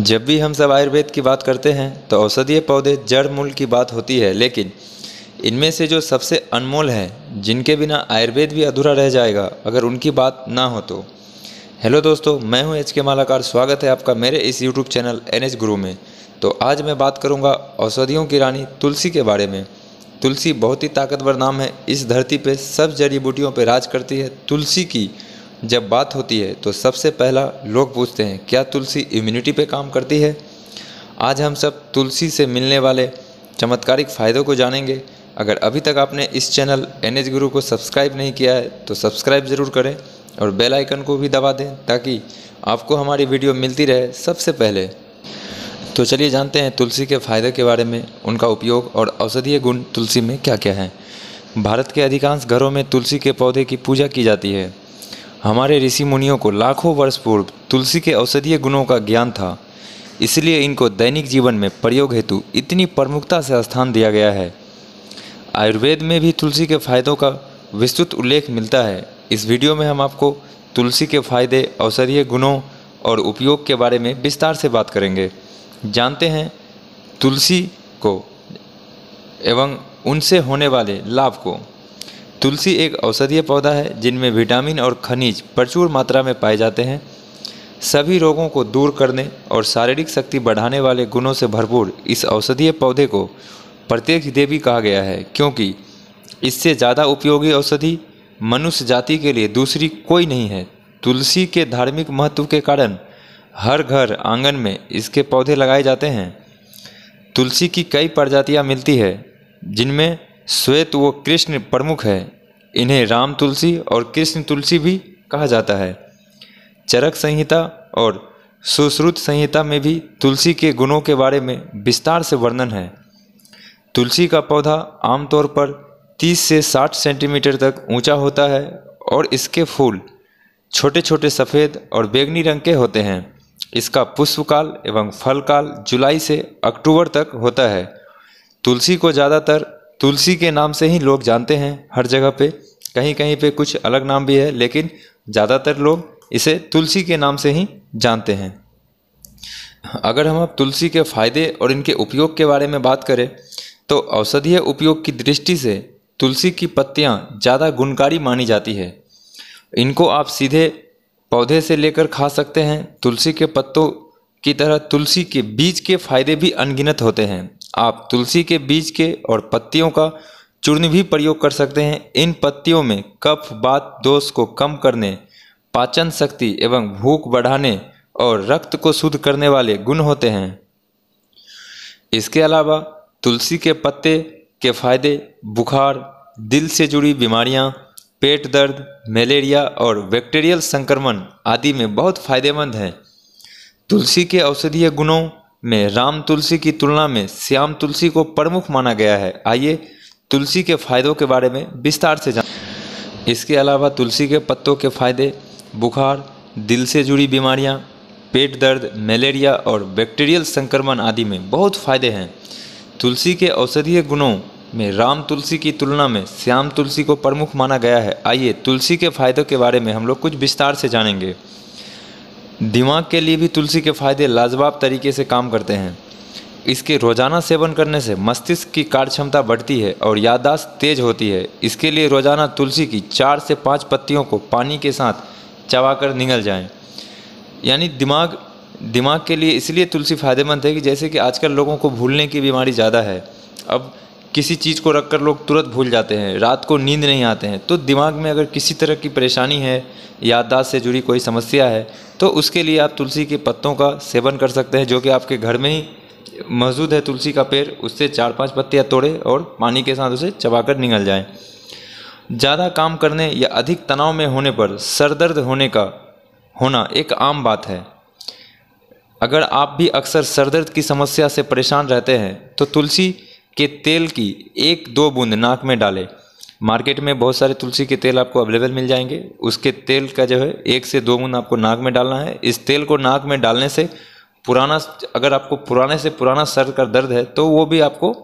जब भी हम सब आयुर्वेद की बात करते हैं तो औषधीय पौधे जड़ मूल की बात होती है, लेकिन इनमें से जो सबसे अनमोल है, जिनके बिना आयुर्वेद भी अधूरा रह जाएगा अगर उनकी बात ना हो तो। हेलो दोस्तों, मैं हूं एच के मालाकार। स्वागत है आपका मेरे इस यूट्यूब चैनल NH गुरु में। तो आज मैं बात करूंगा औषधियों की रानी तुलसी के बारे में। तुलसी बहुत ही ताकतवर नाम है। इस धरती पे सब जड़ी बूटियों पे राज करती है। तुलसी की जब बात होती है तो सबसे पहला लोग पूछते हैं, क्या तुलसी इम्यूनिटी पे काम करती है? आज हम सब तुलसी से मिलने वाले चमत्कारिक फ़ायदों को जानेंगे। अगर अभी तक आपने इस चैनल NH गुरु को सब्सक्राइब नहीं किया है तो सब्सक्राइब ज़रूर करें और बेल आइकन को भी दबा दें ताकि आपको हमारी वीडियो मिलती रहे सबसे पहले। तो चलिए जानते हैं तुलसी के फ़ायदे के बारे में, उनका उपयोग और औषधीय गुण तुलसी में क्या क्या हैं। भारत के अधिकांश घरों में तुलसी के पौधे की पूजा की जाती है। हमारे ऋषि मुनियों को लाखों वर्ष पूर्व तुलसी के औषधीय गुणों का ज्ञान था, इसलिए इनको दैनिक जीवन में प्रयोग हेतु इतनी प्रमुखता से स्थान दिया गया है। आयुर्वेद में भी तुलसी के फायदों का विस्तृत उल्लेख मिलता है। इस वीडियो में हम आपको तुलसी के फायदे, औषधीय गुणों और उपयोग के बारे में विस्तार से बात करेंगे। जानते हैं तुलसी को एवं उनसे होने वाले लाभ को। तुलसी एक औषधीय पौधा है जिनमें विटामिन और खनिज प्रचुर मात्रा में पाए जाते हैं। सभी रोगों को दूर करने और शारीरिक शक्ति बढ़ाने वाले गुणों से भरपूर इस औषधीय पौधे को प्रत्यक्ष देवी कहा गया है, क्योंकि इससे ज़्यादा उपयोगी औषधि मनुष्य जाति के लिए दूसरी कोई नहीं है। तुलसी के धार्मिक महत्व के कारण हर घर आंगन में इसके पौधे लगाए जाते हैं। तुलसी की कई प्रजातियां मिलती है, जिनमें श्वेत व कृष्ण प्रमुख है। इन्हें राम तुलसी और कृष्ण तुलसी भी कहा जाता है। चरक संहिता और सुश्रुत संहिता में भी तुलसी के गुणों के बारे में विस्तार से वर्णन है। तुलसी का पौधा आमतौर पर 30 से 60 सेंटीमीटर तक ऊंचा होता है और इसके फूल छोटे छोटे सफ़ेद और बैंगनी रंग के होते हैं। इसका पुष्पकाल एवं फलकाल जुलाई से अक्टूबर तक होता है। तुलसी को ज़्यादातर तुलसी के नाम से ही लोग जानते हैं। हर जगह पे कहीं कहीं पे कुछ अलग नाम भी है, लेकिन ज़्यादातर लोग इसे तुलसी के नाम से ही जानते हैं। अगर हम अब तुलसी के फायदे और इनके उपयोग के बारे में बात करें तो औषधीय उपयोग की दृष्टि से तुलसी की पत्तियां ज़्यादा गुणकारी मानी जाती है। इनको आप सीधे पौधे से लेकर खा सकते हैं। तुलसी के पत्तों की तरह तुलसी के बीज के फायदे भी अनगिनत होते हैं। आप तुलसी के बीज के और पत्तियों का चूर्ण भी प्रयोग कर सकते हैं। इन पत्तियों में कफ वात दोष को कम करने, पाचन शक्ति एवं भूख बढ़ाने और रक्त को शुद्ध करने वाले गुण होते हैं। इसके अलावा तुलसी के पत्ते के फायदे बुखार, दिल से जुड़ी बीमारियां, पेट दर्द, मलेरिया और बैक्टीरियल संक्रमण आदि में बहुत फायदेमंद हैं। तुलसी के औषधीय गुणों में राम तुलसी की तुलना में श्याम तुलसी को प्रमुख माना गया है। आइए तुलसी के फायदों के बारे में विस्तार से जानें। इसके अलावा तुलसी के पत्तों के फायदे बुखार, दिल से जुड़ी बीमारियां, पेट दर्द, मलेरिया और बैक्टीरियल संक्रमण आदि में बहुत फायदे हैं। तुलसी के औषधीय गुणों में राम तुलसी की तुलना में श्याम तुलसी को प्रमुख माना गया है। आइए तुलसी के फायदों के बारे में हम लोग कुछ विस्तार से जानेंगे। दिमाग के लिए भी तुलसी के फायदे लाजवाब तरीके से काम करते हैं। इसके रोज़ाना सेवन करने से मस्तिष्क की कार्यक्षमता बढ़ती है और याददाश्त तेज होती है। इसके लिए रोज़ाना तुलसी की 4 से 5 पत्तियों को पानी के साथ चबाकर निगल जाएं। यानी दिमाग के लिए इसलिए तुलसी फ़ायदेमंद है कि जैसे कि आजकल लोगों को भूलने की बीमारी ज़्यादा है। अब किसी चीज़ को रखकर लोग तुरंत भूल जाते हैं, रात को नींद नहीं आते हैं। तो दिमाग में अगर किसी तरह की परेशानी है, याददाश्त से जुड़ी कोई समस्या है, तो उसके लिए आप तुलसी के पत्तों का सेवन कर सकते हैं, जो कि आपके घर में ही मौजूद है। तुलसी का पेड़, उससे 4-5 पत्तियाँ तोड़े और पानी के साथ उसे चबाकर निगल जाएं। ज़्यादा काम करने या अधिक तनाव में होने पर सर दर्द होना एक आम बात है। अगर आप भी अक्सर सर दर्द की समस्या से परेशान रहते हैं तो तुलसी के तेल की 1-2 बूंद नाक में डालें। मार्केट में बहुत सारे तुलसी के तेल आपको अवेलेबल मिल जाएंगे। उसके तेल का जो है 1 से 2 बूंद आपको नाक में डालना है। इस तेल को नाक में डालने से अगर आपको पुराने से पुराना सर का दर्द है तो वो भी आपको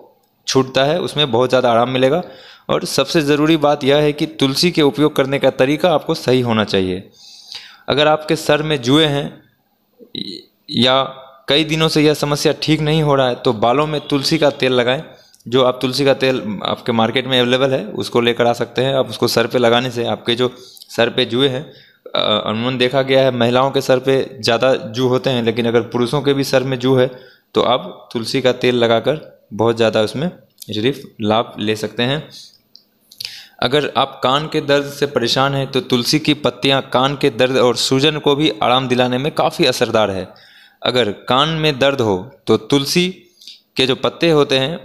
छूटता है, उसमें बहुत ज़्यादा आराम मिलेगा। और सबसे ज़रूरी बात यह है कि तुलसी के उपयोग करने का तरीका आपको सही होना चाहिए। अगर आपके सर में जुए हैं या कई दिनों से यह समस्या ठीक नहीं हो रहा है तो बालों में तुलसी का तेल लगाएं। जो आप तुलसी का तेल आपके मार्केट में अवेलेबल है उसको लेकर आ सकते हैं। आप उसको सर पे लगाने से आपके जो सर पे जुए हैं, अमूमन देखा गया है महिलाओं के सर पे ज़्यादा जू होते हैं, लेकिन अगर पुरुषों के भी सर में जू है तो आप तुलसी का तेल लगाकर बहुत ज़्यादा उसमें रिलीफ लाभ ले सकते हैं। अगर आप कान के दर्द से परेशान हैं तो तुलसी की पत्तियां कान के दर्द और सूजन को भी आराम दिलाने में काफ़ी असरदार है। अगर कान में दर्द हो तो तुलसी के जो पत्ते होते हैं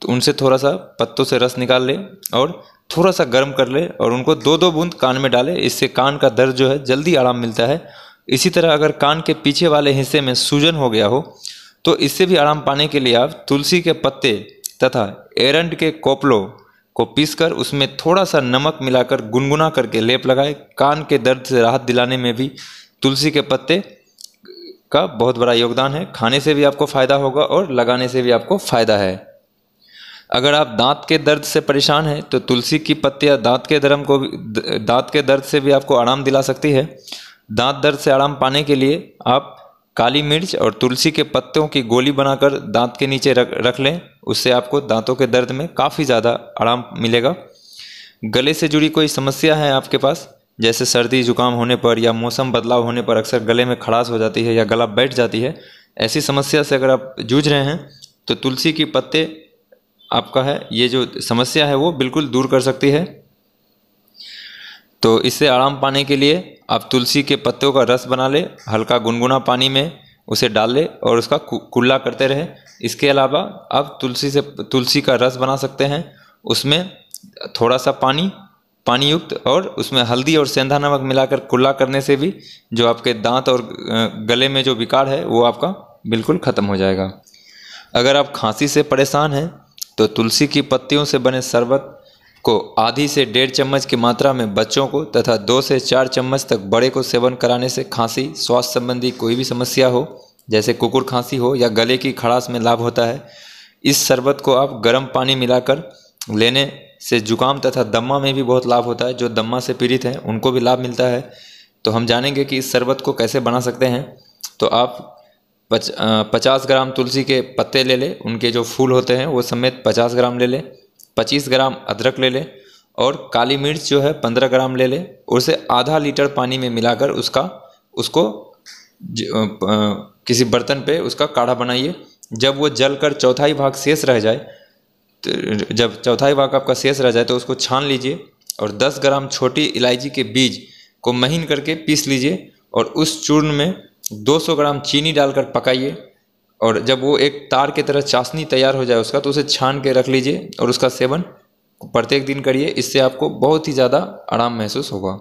उनसे थोड़ा सा पत्तों से रस निकाल ले और थोड़ा सा गर्म कर ले और उनको 2-2 बूंद कान में डाले। इससे कान का दर्द जो है जल्दी आराम मिलता है। इसी तरह अगर कान के पीछे वाले हिस्से में सूजन हो गया हो तो इससे भी आराम पाने के लिए आप तुलसी के पत्ते तथा एरंड के कोपलों को पीसकर उसमें थोड़ा सा नमक मिलाकर गुनगुना करके लेप लगाए। कान के दर्द से राहत दिलाने में भी तुलसी के पत्ते का बहुत बड़ा योगदान है। खाने से भी आपको फ़ायदा होगा और लगाने से भी आपको फ़ायदा है। अगर आप दांत के दर्द से परेशान हैं तो तुलसी की पत्तियां दांत के दर्द से भी आपको आराम दिला सकती है। दांत दर्द से आराम पाने के लिए आप काली मिर्च और तुलसी के पत्तों की गोली बनाकर दांत के नीचे रख लें। उससे आपको दांतों के दर्द में काफ़ी ज़्यादा आराम मिलेगा। गले से जुड़ी कोई समस्या है आपके पास, जैसे सर्दी जुकाम होने पर या मौसम बदलाव होने पर अक्सर गले में खड़ास हो जाती है या गला बैठ जाती है, ऐसी समस्या से अगर आप जूझ रहे हैं तो तुलसी की पत्ते आपका है ये जो समस्या है वो बिल्कुल दूर कर सकती है। तो इससे आराम पाने के लिए आप तुलसी के पत्तों का रस बना ले, हल्का गुनगुना पानी में उसे डाल ले और उसका कुल्ला करते रहे। इसके अलावा आप तुलसी का रस बना सकते हैं, उसमें थोड़ा सा पानी युक्त और उसमें हल्दी और सेंधा नमक मिलाकर कुल्ला करने से भी जो आपके दांत और गले में जो विकार है वो आपका बिल्कुल ख़त्म हो जाएगा। अगर आप खांसी से परेशान हैं तो तुलसी की पत्तियों से बने शरबत को आधी से 1.5 चम्मच की मात्रा में बच्चों को तथा 2 से 4 चम्मच तक बड़े को सेवन कराने से खांसी, स्वास्थ्य संबंधी कोई भी समस्या हो जैसे कुकुर खांसी हो या गले की खड़ास में लाभ होता है। इस शरबत को आप गर्म पानी मिलाकर लेने से जुकाम तथा दम्मा में भी बहुत लाभ होता है। जो दम्मा से पीड़ित हैं उनको भी लाभ मिलता है। तो हम जानेंगे कि इस शरबत को कैसे बना सकते हैं। तो आप 50 ग्राम तुलसी के पत्ते ले लें, उनके जो फूल होते हैं वो समेत 50 ग्राम ले लें। 25 ग्राम अदरक ले लें और काली मिर्च जो है 15 ग्राम ले लें। उसे आधा लीटर पानी में मिलाकर उसको किसी बर्तन पे उसका काढ़ा बनाइए। जब वो जलकर चौथाई भाग शेष रह जाए जब चौथाई भाग आपका शेष रह जाए तो उसको छान लीजिए और 10 ग्राम छोटी इलायची के बीज को महीन करके पीस लीजिए और उस चूर्ण में 200 ग्राम चीनी डालकर पकाइए। और जब वो एक तार की तरह चाशनी तैयार हो जाए उसका तो उसे छान के रख लीजिए और उसका सेवन प्रत्येक दिन करिए। इससे आपको बहुत ही ज़्यादा आराम महसूस होगा।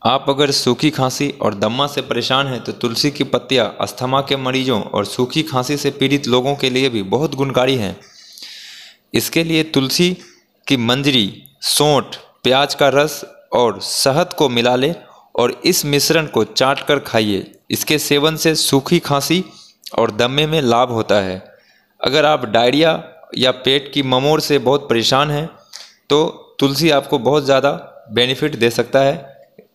आप अगर सूखी खांसी और दम्मा से परेशान हैं तो तुलसी की पत्तियां अस्थमा के मरीजों और सूखी खांसी से पीड़ित लोगों के लिए भी बहुत गुणकारी हैं। इसके लिए तुलसी की मंजरी, सौंठ, प्याज का रस और शहद को मिला लें और इस मिश्रण को चाट कर खाइए। इसके सेवन से सूखी खांसी और दमे में लाभ होता है। अगर आप डायरिया या पेट की ममोड़ से बहुत परेशान हैं तो तुलसी आपको बहुत ज़्यादा बेनिफिट दे सकता है।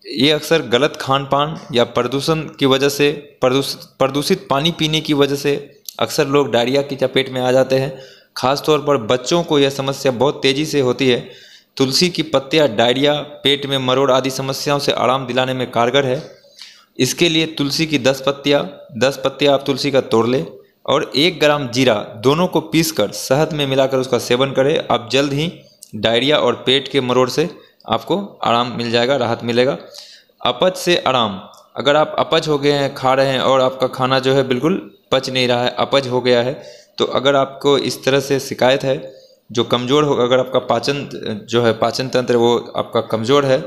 ये अक्सर गलत खान पान या प्रदूषण की वजह से प्रदूषित पानी पीने की वजह से अक्सर लोग डायरिया की चपेट में आ जाते हैं। खासतौर पर बच्चों को यह समस्या बहुत तेज़ी से होती है। तुलसी की पत्तियाँ डायरिया, पेट में मरोड़ आदि समस्याओं से आराम दिलाने में कारगर है। इसके लिए तुलसी की 10 पत्तियाँ आप तुलसी का तोड़ लें और 1 ग्राम जीरा दोनों को पीसकर शहद में मिलाकर उसका सेवन करें। आप जल्द ही डायरिया और पेट के मरोड़ से आपको आराम मिल जाएगा, राहत मिलेगा। अपच से आराम, अगर आप अपच हो गए हैं, खा रहे हैं और आपका खाना जो है बिल्कुल पच नहीं रहा है, अपच हो गया है, तो अगर आपको इस तरह से शिकायत है जो कमज़ोर होगा, अगर आपका पाचन तंत्र वो आपका कमज़ोर है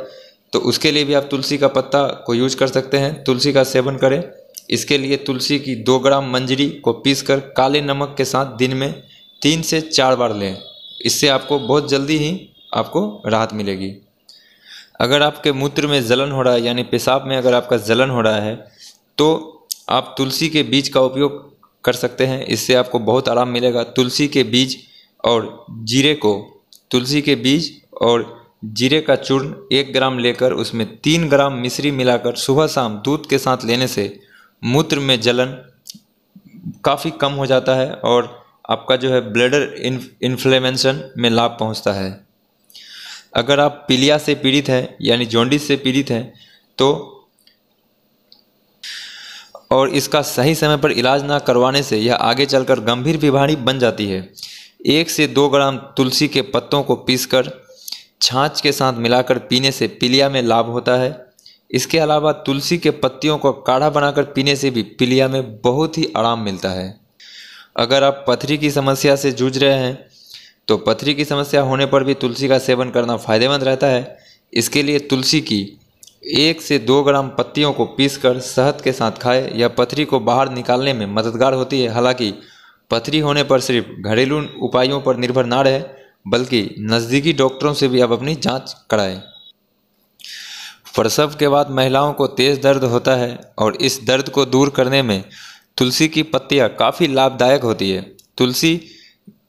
तो उसके लिए भी आप तुलसी का पत्ता को यूज कर सकते हैं, तुलसी का सेवन करें। इसके लिए तुलसी की 2 ग्राम मंजरी को पीसकर काले नमक के साथ दिन में 3 से 4 बार लें। इससे आपको बहुत जल्दी ही आपको राहत मिलेगी। अगर आपके मूत्र में जलन हो रहा है यानी पेशाब में अगर आपका जलन हो रहा है तो आप तुलसी के बीज का उपयोग कर सकते हैं, इससे आपको बहुत आराम मिलेगा। तुलसी के बीज और जीरे का चूर्ण 1 ग्राम लेकर उसमें 3 ग्राम मिश्री मिलाकर सुबह शाम दूध के साथ लेने से मूत्र में जलन काफ़ी कम हो जाता है और आपका जो है ब्लडर इन्फ्लेमेशन में लाभ पहुंचता है। अगर आप पीलिया से पीड़ित हैं यानी जॉन्डिस से पीड़ित हैं तो और इसका सही समय पर इलाज ना करवाने से यह आगे चलकर गंभीर बीमारी बन जाती है। 1 से 2 ग्राम तुलसी के पत्तों को पीसकर छाछ के साथ मिलाकर पीने से पीलिया में लाभ होता है। इसके अलावा तुलसी के पत्तियों को काढ़ा बनाकर पीने से भी पीलिया में बहुत ही आराम मिलता है। अगर आप पथरी की समस्या से जूझ रहे हैं तो पथरी की समस्या होने पर भी तुलसी का सेवन करना फायदेमंद रहता है। इसके लिए तुलसी की 1 से 2 ग्राम पत्तियों को पीसकर शहद के साथ खाएं। यह पथरी को बाहर निकालने में मददगार होती है। हालांकि पथरी होने पर सिर्फ घरेलू उपायों पर निर्भर ना रहे बल्कि नज़दीकी डॉक्टरों से भी आप अपनी जांच कराएं। प्रसव के बाद महिलाओं को तेज़ दर्द होता है और इस दर्द को दूर करने में तुलसी की पत्तियां काफ़ी लाभदायक होती है। तुलसी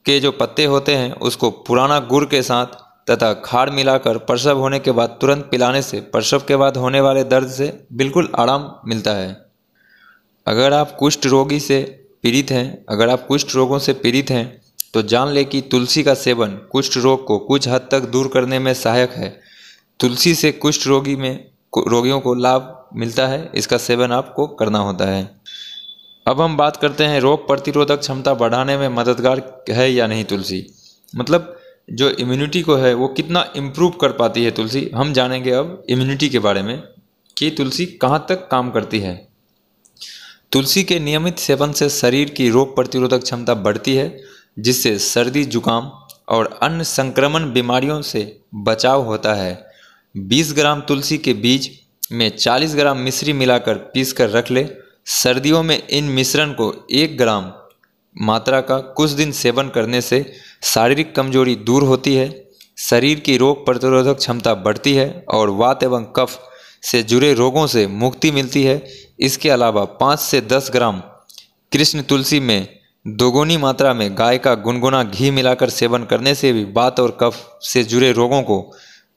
के जो पत्ते होते हैं उसको पुराना गुड़ के साथ तथा खार मिलाकर प्रसव होने के बाद तुरंत पिलाने से प्रसव के बाद होने वाले दर्द से बिल्कुल आराम मिलता है। अगर आप कुष्ठ रोगी से पीड़ित हैं तो जान लें कि तुलसी का सेवन कुष्ठ रोग को कुछ हद तक दूर करने में सहायक है। तुलसी से कुष्ठ रोगियों को लाभ मिलता है। इसका सेवन आपको करना होता है। अब हम बात करते हैं रोग प्रतिरोधक क्षमता बढ़ाने में मददगार है या नहीं तुलसी, मतलब जो इम्यूनिटी को है वो कितना इम्प्रूव कर पाती है तुलसी। हम जानेंगे अब इम्यूनिटी के बारे में कि तुलसी कहाँ तक काम करती है। तुलसी के नियमित सेवन से शरीर की रोग प्रतिरोधक क्षमता बढ़ती है जिससे सर्दी जुकाम और अन्य संक्रमण बीमारियों से बचाव होता है। 20 ग्राम तुलसी के बीज में 40 ग्राम मिश्री मिलाकर पीसकर रख ले। सर्दियों में इन मिश्रण को 1 ग्राम मात्रा का कुछ दिन सेवन करने से शारीरिक कमजोरी दूर होती है, शरीर की रोग प्रतिरोधक क्षमता बढ़ती है और वात एवं कफ से जुड़े रोगों से मुक्ति मिलती है। इसके अलावा 5 से 10 ग्राम कृष्ण तुलसी में दोगुनी मात्रा में गाय का गुनगुना घी मिलाकर सेवन करने से भी वात और कफ से जुड़े रोगों को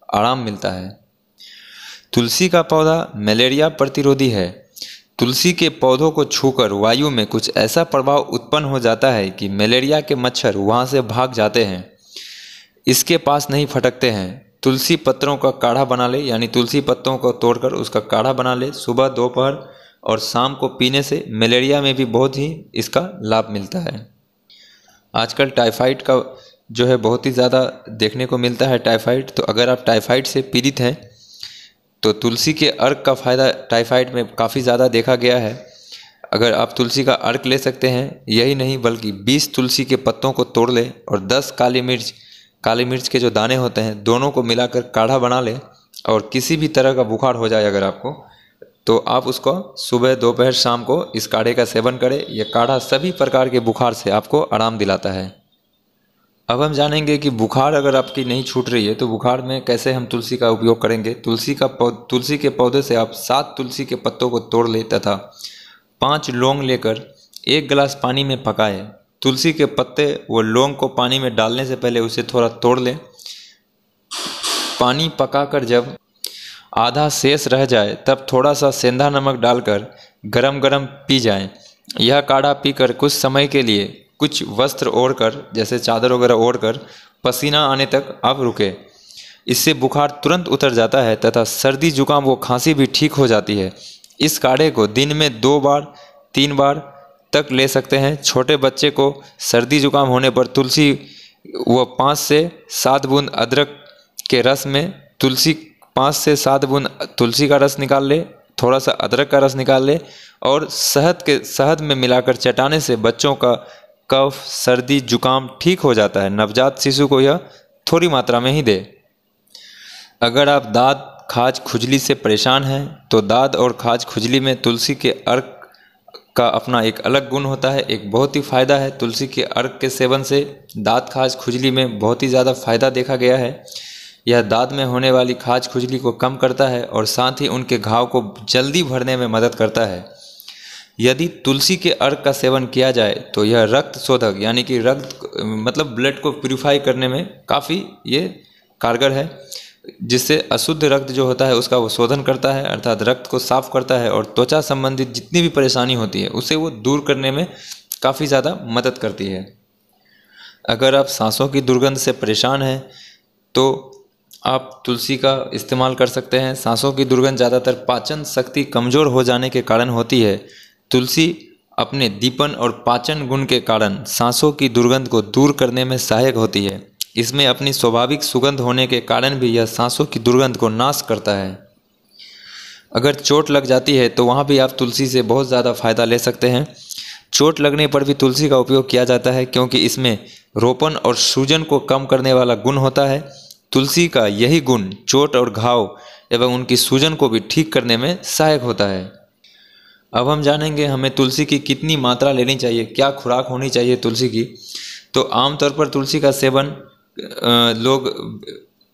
आराम मिलता है। तुलसी का पौधा मलेरिया प्रतिरोधी है। तुलसी के पौधों को छूकर वायु में कुछ ऐसा प्रभाव उत्पन्न हो जाता है कि मलेरिया के मच्छर वहां से भाग जाते हैं, इसके पास नहीं फटकते हैं। तुलसी पत्रों का काढ़ा बना ले, यानी तुलसी पत्तों को तोड़कर उसका काढ़ा बना ले। सुबह, दोपहर और शाम को पीने से मलेरिया में भी बहुत ही इसका लाभ मिलता है। आजकल टाइफाइड का जो है बहुत ही ज़्यादा देखने को मिलता है टाइफाइड। तो अगर आप टाइफाइड से पीड़ित हैं तो तुलसी के अर्क का फ़ायदा टाइफाइड में काफ़ी ज़्यादा देखा गया है। अगर आप तुलसी का अर्क ले सकते हैं, यही नहीं बल्कि 20 तुलसी के पत्तों को तोड़ लें और 10 काली मिर्च के जो दाने होते हैं दोनों को मिलाकर काढ़ा बना लें और किसी भी तरह का बुखार हो जाए अगर आपको, तो आप उसको सुबह, दोपहर, शाम को इस काढ़े का सेवन करें। यह काढ़ा सभी प्रकार के बुखार से आपको आराम दिलाता है। अब हम जानेंगे कि बुखार अगर आपकी नहीं छूट रही है तो बुखार में कैसे हम तुलसी का उपयोग करेंगे। तुलसी के पौधे से आप 7 तुलसी के पत्तों को तोड़ लें तथा 5 लौंग लेकर 1 गिलास पानी में पकाएं। तुलसी के पत्ते व लौंग को पानी में डालने से पहले उसे थोड़ा तोड़ लें। पानी पकाकर जब आधा शेष रह जाए तब थोड़ा सा सेंधा नमक डालकर गरम गरम पी जाएं। यह काढ़ा पीकर कुछ समय के लिए कुछ वस्त्र ओढ़कर, जैसे चादर वगैरह ओढ़कर, पसीना आने तक आप रुके। इससे बुखार तुरंत उतर जाता है तथा सर्दी जुकाम व खांसी भी ठीक हो जाती है। इस काढ़े को दिन में 2 बार 3 बार तक ले सकते हैं। छोटे बच्चे को सर्दी जुकाम होने पर तुलसी व 5 से 7 बूंद अदरक के रस में 5 से 7 बूंद तुलसी का रस निकाल ले, थोड़ा सा अदरक का रस निकाल ले और शहद में मिलाकर चटाने से बच्चों का कफ, सर्दी, जुकाम ठीक हो जाता है। नवजात शिशु को यह थोड़ी मात्रा में ही दे। अगर आप दाद, खाज, खुजली से परेशान हैं तो दाद और खाज खुजली में तुलसी के अर्क का अपना एक अलग गुण होता है, एक बहुत ही फ़ायदा है। तुलसी के अर्क के सेवन से दाद, खाज, खुजली में बहुत ही ज़्यादा फ़ायदा देखा गया है। यह दाद में होने वाली खाज खुजली को कम करता है और साथ ही उनके घाव को जल्दी भरने में मदद करता है। यदि तुलसी के अर्क का सेवन किया जाए तो यह रक्त शोधक, यानी कि ब्लड को प्यूरिफाई करने में काफ़ी ये कारगर है, जिससे अशुद्ध रक्त जो होता है उसका वो शोधन करता है, अर्थात रक्त को साफ करता है और त्वचा संबंधित जितनी भी परेशानी होती है उसे वो दूर करने में काफ़ी ज़्यादा मदद करती है। अगर आप सांसों की दुर्गंध से परेशान हैं तो आप तुलसी का इस्तेमाल कर सकते हैं। सांसों की दुर्गंध ज़्यादातर पाचन शक्ति कमज़ोर हो जाने के कारण होती है। तुलसी अपने दीपन और पाचन गुण के कारण सांसों की दुर्गंध को दूर करने में सहायक होती है। इसमें अपनी स्वाभाविक सुगंध होने के कारण भी यह सांसों की दुर्गंध को नाश करता है। अगर चोट लग जाती है तो वहाँ भी आप तुलसी से बहुत ज़्यादा फ़ायदा ले सकते हैं। चोट लगने पर भी तुलसी का उपयोग किया जाता है क्योंकि इसमें रोपण और सूजन को कम करने वाला गुण होता है। तुलसी का यही गुण चोट और घाव एवं उनकी सूजन को भी ठीक करने में सहायक होता है। अब हम जानेंगे हमें तुलसी की कितनी मात्रा लेनी चाहिए, क्या खुराक होनी चाहिए तुलसी की। तो आमतौर पर तुलसी का सेवन लोग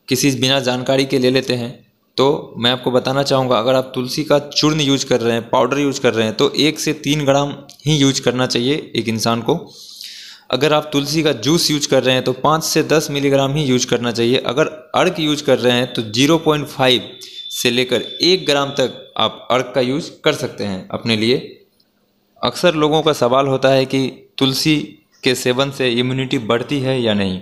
किसी बिना जानकारी के ले लेते हैं। तो मैं आपको बताना चाहूँगा, अगर आप तुलसी का चूर्ण यूज कर रहे हैं, पाउडर यूज कर रहे हैं, तो 1 से 3 ग्राम ही यूज करना चाहिए एक इंसान को। अगर आप तुलसी का जूस यूज कर रहे हैं तो 5 से 10 मिलीग्राम ही यूज करना चाहिए। अगर अर्क यूज कर रहे हैं तो 0.5 से लेकर 1 ग्राम तक आप अर्क का यूज कर सकते हैं अपने लिए। अक्सर लोगों का सवाल होता है कि तुलसी के सेवन से इम्यूनिटी बढ़ती है या नहीं।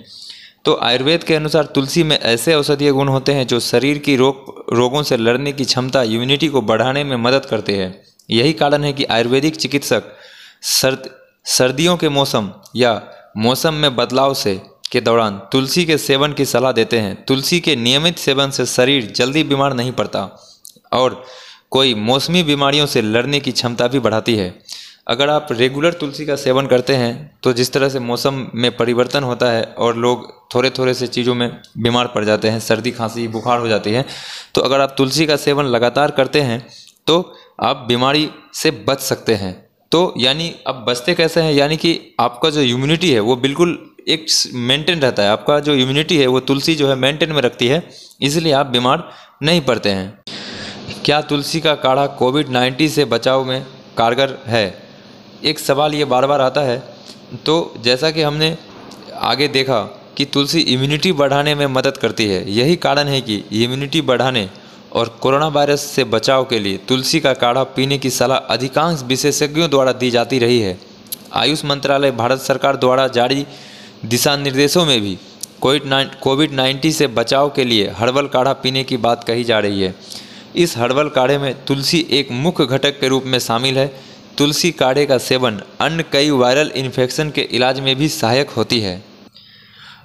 तो आयुर्वेद के अनुसार तुलसी में ऐसे औषधीय गुण होते हैं जो शरीर की रोगों से लड़ने की क्षमता, इम्यूनिटी को बढ़ाने में मदद करते हैं। यही कारण है कि आयुर्वेदिक चिकित्सक सर्दियों के मौसम या मौसम में बदलाव के दौरान तुलसी के सेवन की सलाह देते हैं। तुलसी के नियमित सेवन से शरीर जल्दी बीमार नहीं पड़ता और कोई मौसमी बीमारियों से लड़ने की क्षमता भी बढ़ाती है। अगर आप रेगुलर तुलसी का सेवन करते हैं तो जिस तरह से मौसम में परिवर्तन होता है और लोग थोड़े थोड़े से चीज़ों में बीमार पड़ जाते हैं, सर्दी खांसी बुखार हो जाती है, तो अगर आप तुलसी का सेवन लगातार करते हैं तो आप बीमारी से बच सकते हैं। तो यानी अब बचते कैसे हैं, यानी कि आपका जो इम्यूनिटी है वो बिल्कुल एक मेंटेन रहता है। आपका जो इम्यूनिटी है वो तुलसी जो है मेंटेन में रखती है, इसलिए आप बीमार नहीं पड़ते हैं। क्या तुलसी का काढ़ा कोविड-19 से बचाव में कारगर है? एक सवाल ये बार बार आता है। तो जैसा कि हमने आगे देखा कि तुलसी इम्यूनिटी बढ़ाने में मदद करती है। यही कारण है कि इम्यूनिटी बढ़ाने और कोरोना वायरस से बचाव के लिए तुलसी का काढ़ा पीने की सलाह अधिकांश विशेषज्ञों द्वारा दी जाती रही है। आयुष मंत्रालय, भारत सरकार द्वारा जारी दिशा निर्देशों में भी कोविड-19 से बचाव के लिए हर्बल काढ़ा पीने की बात कही जा रही है। इस हर्बल काढ़े में तुलसी एक मुख्य घटक के रूप में शामिल है। तुलसी काढ़े का सेवन अन्य कई वायरल इन्फेक्शन के इलाज में भी सहायक होती है।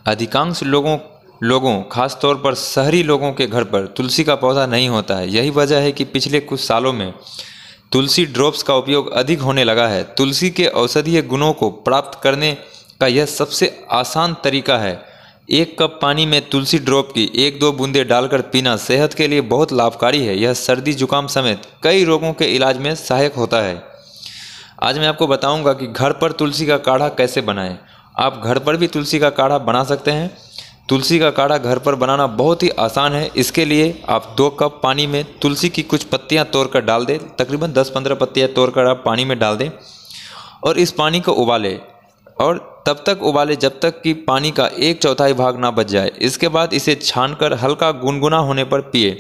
अधिकांश लोगों खासतौर पर शहरी लोगों के घर पर तुलसी का पौधा नहीं होता है। यही वजह है कि पिछले कुछ सालों में तुलसी ड्रॉप्स का उपयोग अधिक होने लगा है। तुलसी के औषधीय गुणों को प्राप्त करने का यह सबसे आसान तरीका है। 1 कप पानी में तुलसी ड्रॉप की 1-2 बूंदें डालकर पीना सेहत के लिए बहुत लाभकारी है। यह सर्दी जुकाम समेत कई रोगों के इलाज में सहायक होता है। आज मैं आपको बताऊंगा कि घर पर तुलसी का काढ़ा कैसे बनाएं। आप घर पर भी तुलसी का काढ़ा बना सकते हैं। तुलसी का काढ़ा घर पर बनाना बहुत ही आसान है। इसके लिए आप 2 कप पानी में तुलसी की कुछ पत्तियां तोड़कर डाल दें। तकरीबन 10-15 पत्तियां तोड़कर आप पानी में डाल दें और इस पानी को उबालें और तब तक उबालें जब तक कि पानी का 1/4 भाग ना बच जाए। इसके बाद इसे छानकर हल्का गुनगुना होने पर पिए।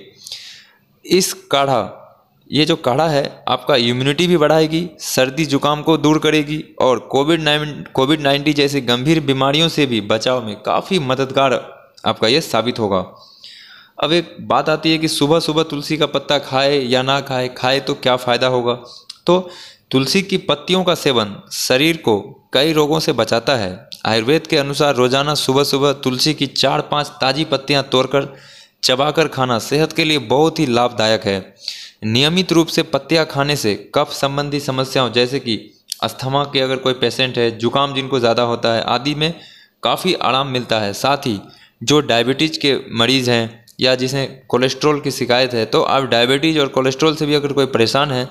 ये जो काढ़ा है आपका इम्यूनिटी भी बढ़ाएगी, सर्दी जुकाम को दूर करेगी और कोविड-19 जैसी गंभीर बीमारियों से भी बचाव में काफ़ी मददगार आपका ये साबित होगा। अब एक बात आती है कि सुबह सुबह तुलसी का पत्ता खाए या ना खाए तो क्या फ़ायदा होगा। तो तुलसी की पत्तियों का सेवन शरीर को कई रोगों से बचाता है। आयुर्वेद के अनुसार रोजाना सुबह सुबह तुलसी की 4-5 ताज़ी पत्तियां तोड़कर चबाकर खाना सेहत के लिए बहुत ही लाभदायक है। नियमित रूप से पत्तियां खाने से कफ संबंधी समस्याओं जैसे कि अस्थमा के अगर कोई पेशेंट है, जुकाम जिनको ज़्यादा होता है आदि में काफ़ी आराम मिलता है। साथ ही जो डायबिटीज़ के मरीज़ हैं या जिसे कोलेस्ट्रॉल की शिकायत है, तो आप डायबिटीज़ और कोलेस्ट्रॉल से भी अगर कोई परेशान है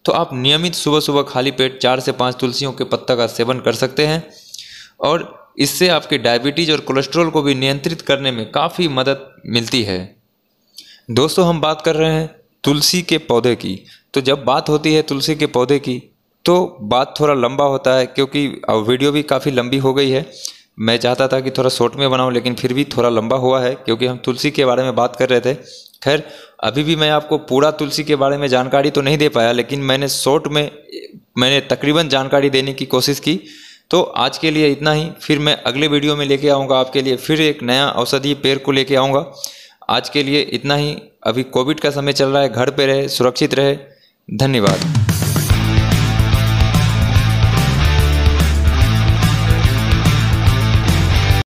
तो आप नियमित सुबह सुबह खाली पेट 4 से 5 तुलसियों के पत्ता का सेवन कर सकते हैं और इससे आपके डायबिटीज़ और कोलेस्ट्रॉल को भी नियंत्रित करने में काफ़ी मदद मिलती है। दोस्तों, हम बात कर रहे हैं तुलसी के पौधे की। तो जब बात होती है तुलसी के पौधे की तो बात थोड़ा लंबा होता है क्योंकि वीडियो भी काफ़ी लंबी हो गई है। मैं चाहता था कि थोड़ा शॉर्ट में बनाऊं, लेकिन फिर भी थोड़ा लंबा हुआ है क्योंकि हम तुलसी के बारे में बात कर रहे थे। खैर, अभी भी मैं आपको पूरा तुलसी के बारे में जानकारी तो नहीं दे पाया, लेकिन मैंने शॉर्ट में मैंने तकरीबन जानकारी देने की कोशिश की। तो आज के लिए इतना ही, फिर मैं अगले वीडियो में लेके आऊँगा आपके लिए, फिर एक नया औषधीय पेड़ को लेके आऊँगा। आज के लिए इतना ही। अभी कोविड का समय चल रहा है, घर पे रहे, सुरक्षित रहे। धन्यवाद।